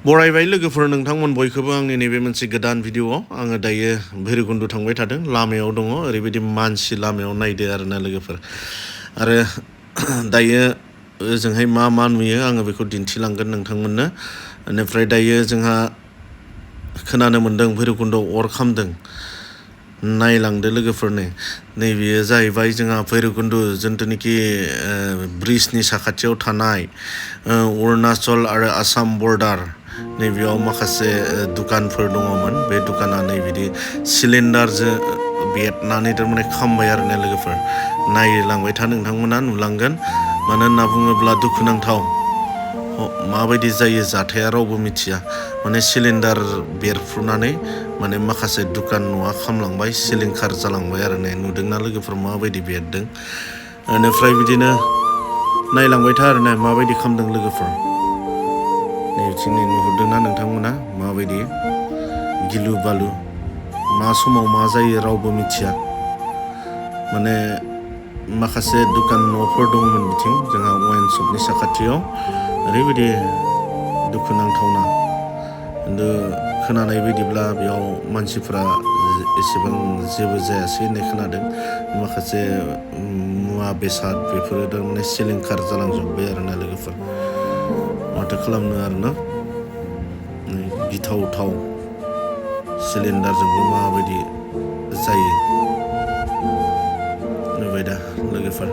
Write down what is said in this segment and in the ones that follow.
बरायबाय लोगोफोर नोंथांमोन बयखौबो आंनि नैबे मोनसे गोदान भिडिअआव आङो दायो भैरबकुन्द थांबाय थादों लामायाव दङ ओरैबायदि मानसि लामायाव नायदो आरोना लोगोफोर आरो दायो ओजोंहाय मा नुयो आङो बेखौ दिन्थिलांगोन नोंथांमोननो बेनिफ्राय दायो जोंहा खोनानो मोन्दों भैरबकुन्दआव अर खामदों नायलांदो लोगोफोरनो नैबेयो जाहैबाय जोंहा भैरबकुन्द जिथुनिखि ब्रिजनि साखाथियाव थानाय अरुणाचल आरो आसाम बर्डार नैबेयाव माखासे दुकानफोर दङमोन बे दुकाना नैबिदि सिलिन्डारजों बेदनानै थारमाने खामबाय आरोना लोगोफोर नायलांबाय था नोंथांमोना नुलांगोन मानो होनना बुङोब्ला दुखुनांथाव माबायदि जायो जाथाया रावबो मिथिया माने सिलिन्डार बेरफ्रुनानै माने माखासे दुकान न'आ खामलांबाय सिलिंखार जालांबाय आरो ने नुदोंना लोगोफोर माबायदि बेरदों बेनिफ्राय बिदिनो नायलांबाय था आरो ना माबायदि खामदों लोगोफोर नैथिं नुहुरदोंना नोंथांमोना माबायदि गिलु बालु मा समाव मा जायो रावबो मिथिया माने माखासे दुकान न'फोर दंमोन बिथिं जोंहा वाइन शपनि साखाथियाव ओरैबायदि दुखुनांथावना खिन्थु खोनानाय बायदिब्ला बेयाव मानसिफ्रा एसेबां जेबो जायासै होननाय खोनादों माखासे मुवा बेसाद बेफोरो थारमाने सिलिंखार जालांजोब्बाय आरोना लोगोफोर माथो खालामनो आरोना गिथावथाव सिलिन्डारजोंबो माबायदि जायो नुबाय दा लोगोफोर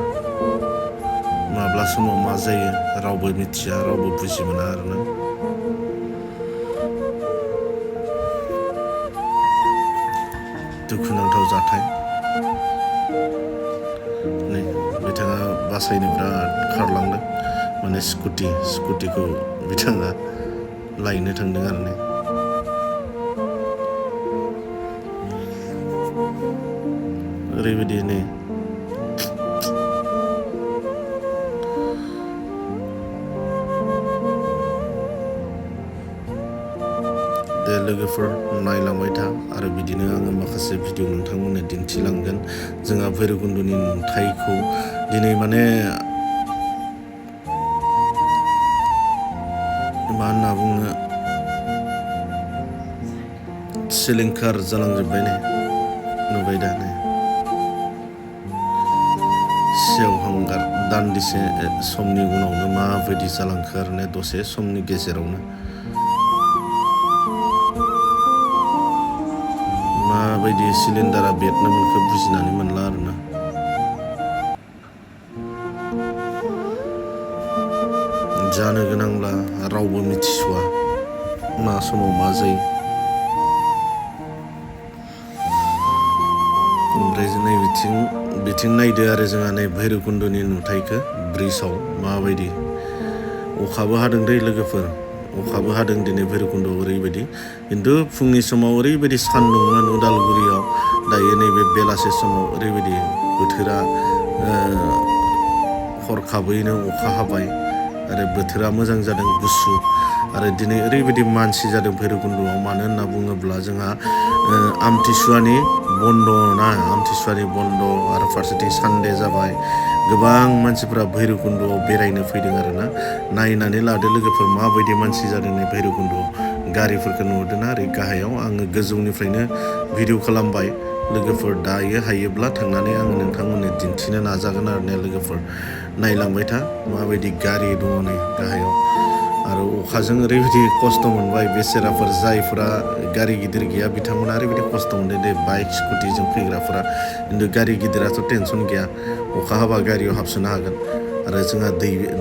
माब्ला समाव मा जायो रावबो मिथिया रावबो बुजि मोना आरोना दुखुनांथाव जाथाय नै बिथाङा बासायनो बिराद खारलांदों माने स्कुटिखौ बिथाङा लायनो थांदों आरो ने ओरैबायदि नै दे लोगोफोर नायलांबाय था आरो बिदिनो आङो माखासे भिडिअ नोंथांमोननो दिन्थिलांगोन जोंहा भैरबकुन्दनि नुथायखौ दिनै माने मा होनना बुङो सिलिंखार जालांजोब्बाय ने नुबाय दा ने सेवहांगार दान्दिसे समनि उनावनो माबायदि जालांखो आरो ने दसे समनि गेजेरावनो माबायदि सिलिन्डारा बेरनो मोनखो बुजिनानै मोनला आरोना जानो गोनांब्ला रावबो मिथिस'वा मा समाव मा जायो ओमफ्राय नै बिथिं नायदो आरो जोंहा नै भैरबकुन्दनि नुथायखौ ब्रिजआव माबायदि अखाबो हादों दै लोगोफोर अखाबो हादों दिनै भैरबकुन्दआव ओरैबायदि खिन्थु फुंनि समाव ओरैबायदि सान्दुंमोन उदालगुरियाव दायो नैबे बेलासे समाव ओरैबायदि बोथोरा हरखाबैनो अखा हाबाय आरो बोथोरा मोजां जादों गुसु आरो दिनै ओरैबायदि मानसि जादों भैरबकुन्दआव मानो होनना बुङोब्ला जोंहा आमथिसुवानि बन्द आरो फारसेथिं सानदे जाबाय गोबां मानसिफ्रा भैरबकुन्दआव बेरायनो फैदों आरोना नायनानै लादो लोगोफोर माबायदि मानसि जादों नै भैरबकुन्दआव गारिफोरखौ नुदोंना ओरै गाहायाव आङो गोजौनिफ्रायनो भिडिअ खालामबाय लोगोफोर दायो हायोब्ला थांनानै आङो नोंथांमोननो दिन्थिनो नाजागोन आरो ने लोगोफोर नायलांबाय था माबायदि गारि दङ नै गाहायाव आरो अखाजों ओरैबायदि खस्थ' मोनबाय बेसेराफोर जायफोरा गारि गिदिर गैया बिथांमोना ओरैबायदि खस्थ' मोनदों दे बाइक स्कुटिजों फैग्राफोरा खिन्थु गारि गिदिराथ' टेनसन गैया अखा हाबा गारियाव हाबसोनो हागोन आरो जोंहा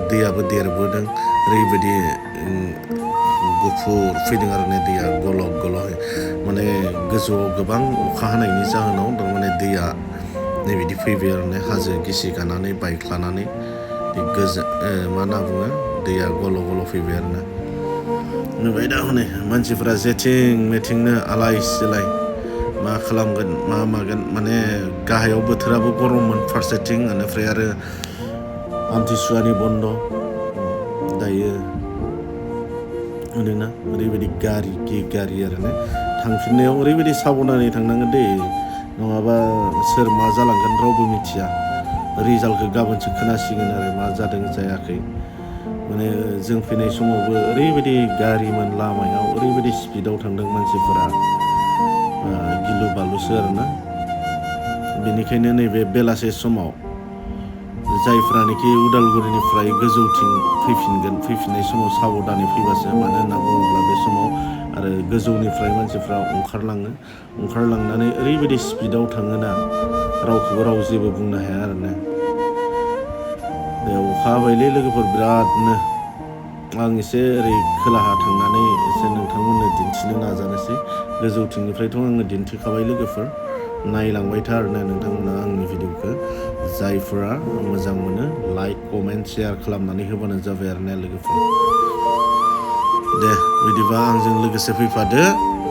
दैयाबो देरबोदों ओरैबायदि गुफुर फैदों आरो ने दैया गल'है माने गोजौआव गोबां अखा हानायनि जाहोनाव थारमाने दैया नैबिदि फैबाय आरो ने हाजो गिसि गानानै बायख्लानानै मा होनना बुङो दैया गल' फैबाय आरो ना नुबाय दा हनै मानसिफ्रा जेथिं मेथिंनो आलाय सिलाय मा खालामगोन मा मागोन माने गाहायाव बोथोराबो गरममोन फारसेथिं बेनिफ्राय आरो आमथिसुवानि बन्द दायो होनोना ओरैबायदि गारि आरो ने थांफिननायाव ओरैबायदि साबधानै थांनांगोन दे नङाबा सोर मा जालांगोन रावबो मिथिया रिजाल्टखौ गाबोनसो खोनासिगोन आरो मा जादों जायाखै माने जों फैनाय समावबो ओरैबायदि गारिमोन लामायाव ओरैबायदि स्पिडाव थांदों मानसिफोरा गिलु बालुसो आरोना। बेनिखायनो नैबे बेलासे समाव जायफ्रानोखि उदालगुरिनिफ्राय गोजौथिं फैफिननाय समाव साबधानै फैबासो, मानो होनना बुङोब्ला बे समाव आरो गोजौनिफ्राय मानसिफ्रा ओंखारलांनानै ओरैबायदि स्पिडाव थाङोना रावखौबो राव जेबो बुंनो हाया आरोना। अखा हाबायलै लोगोफोर बिरादनो। आं एसे ओरै खोलाहा थांनानै एसे नोंथांमोननो दिन्थिनो नाजानोसै। गोजौथिंनिफ्रायथ' आङो दिन्थिखाबाय लोगोफोर, नायलांबाय था आरोना नोंथांमोना आंनि भिडिअखौ। जायफोरा मोजां मोनो लाइक कमेन्ट शेयार खालामनानै होबानो जाबाय आरोना लोगोफोर। दे बिदिबा आंजों लोगोसे फैफादो,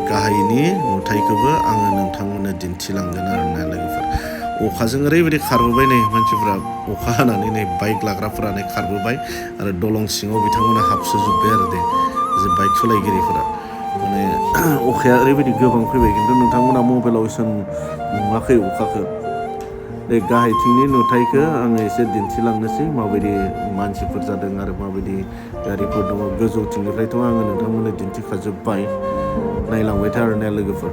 गाहायनि नुथायखौबो आङो नोंथांमोननो दिन्थिलांगोन आरोना लोगोफोर। अखाजों ओरैबायदि खारबोबाय नै मानसिफ्रा, अखा हानानै नै बाइक लाग्राफोरानो खारबोबाय आरो दलं सिङाव बिथांमोना हाबसोजोब्बाय आरो जे बाइक सालायगिरिफोरा। माने अखाया ओरैबायदि गोबां फैबाय, खिन्थु नोंथांमोना मबाइलाव एसेबां नुवाखै अखाखौ। बे गाहायथिंनि नुथायखौ आङो एसे दिन्थिलांनोसै, माबायदि मानसिफोर जादों आरो माबायदि गारिफोर दङ। गोजौथिंनिफ्रायथ' आङो नोंथांमोननो दिन्थिखाजोब्बाय, नायलांबाय था आरोना लोगोफोर।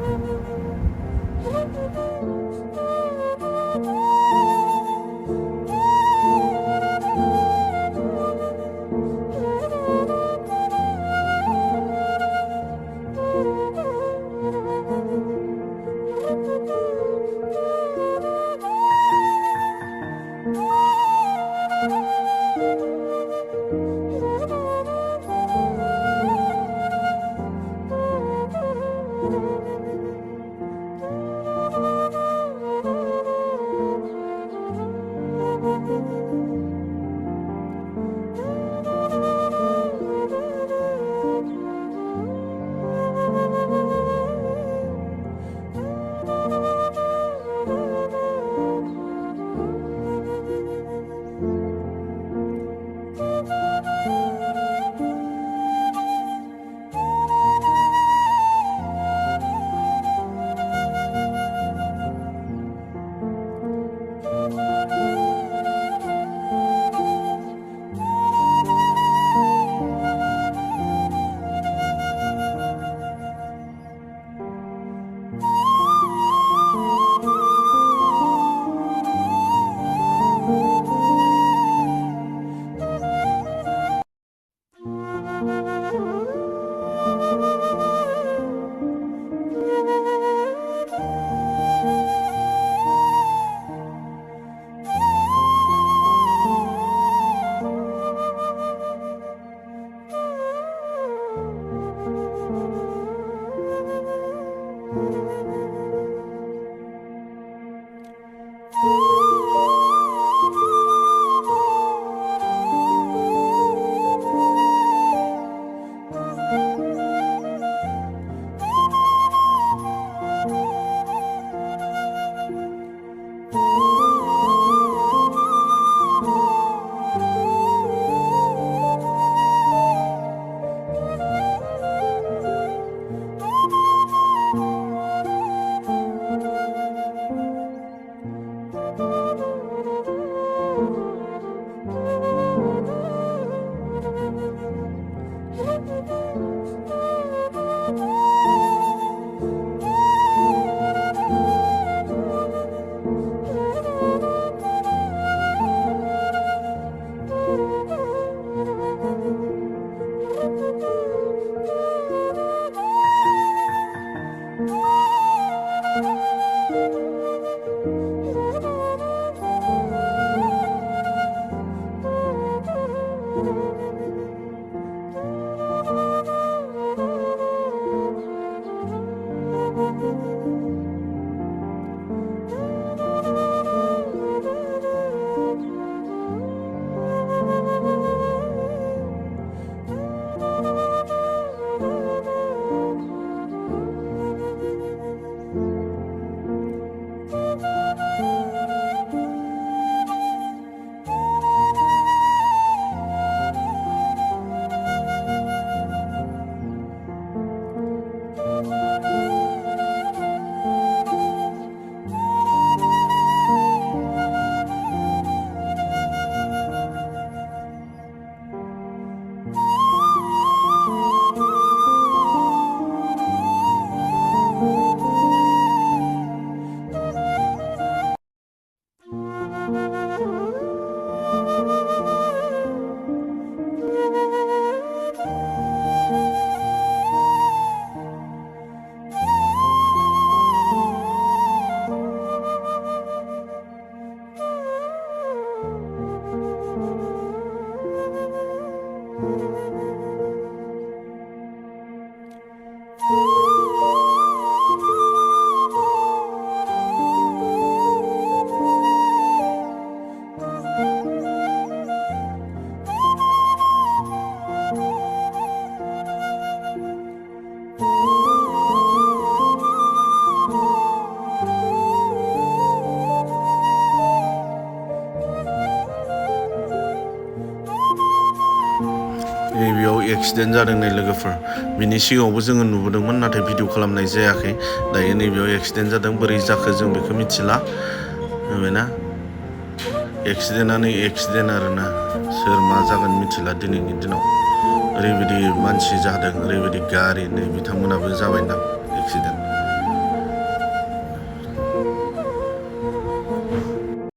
एक्सिडेन्ट जादों नै लोगोफोर बिनि सिगाङावबो जोङो नुबोदोंमोन नाथाय भिडिअ खालामनाय जायाखै दायो नैबेयाव एक्सिडेन्ट जादों बोरै जाखो जों बेखौ मिथिला नुबायना एक्सिडेन्टआनो एक्सिडेन्ट आरोना सोर मा जागोन मिथिला दिनैनि दिनाव ओरैबायदि मानसि जादों ओरैबायदि गारि नै बिथांमोनाबो जाबायदां एक्सिडेन्ट